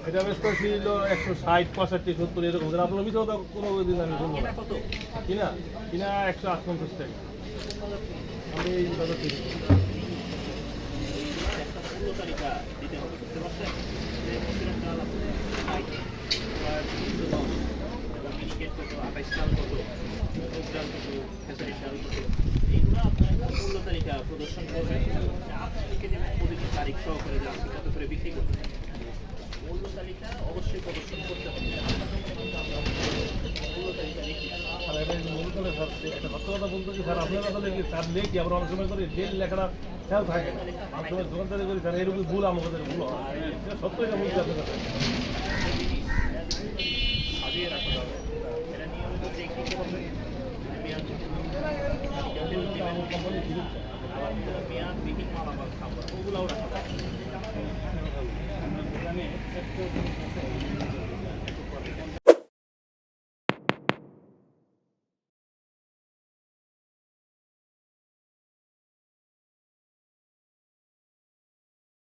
এটা বেশ ছিল 160, 65, 70 এরকম। আপনার মিশে তো কোনো দিন আমি শুনবো না। কিনা কিনা 158 টাকা। আমি এই বাজার থেকে এইগুলো আপনার মূল্য তালিকা প্রদর্শন করবেন। আপনাদেরকে যে প্রতিটি তারিখ সহকারে যে আপনি কত করে বিক্রি করতে মূল্য তালিকা অবশ্যই প্রদর্শন করতে হবে। মূল্য তালিকা রেখে আর এটা মূল করে স্যার একটা সত্য কথা বলতে কি স্যার আপনার কথা লেগে স্যার লেখি আমরা অনেক সময় করি ডেট লেখাটা খেয়াল থাকে না। অনেক সময় দোকানদারি করি স্যার এরকম ভুল আমাদের ভুল হয়। সত্য এটা বলছি আপনার কাছে। সাজিয়ে রাখা যাবে। এটা নিয়মিত চেকিং করবে। কোম্পানি ঠিক মেয়াদবিহীন মালামাল খাবার ওগুলোও রাখা যাবে।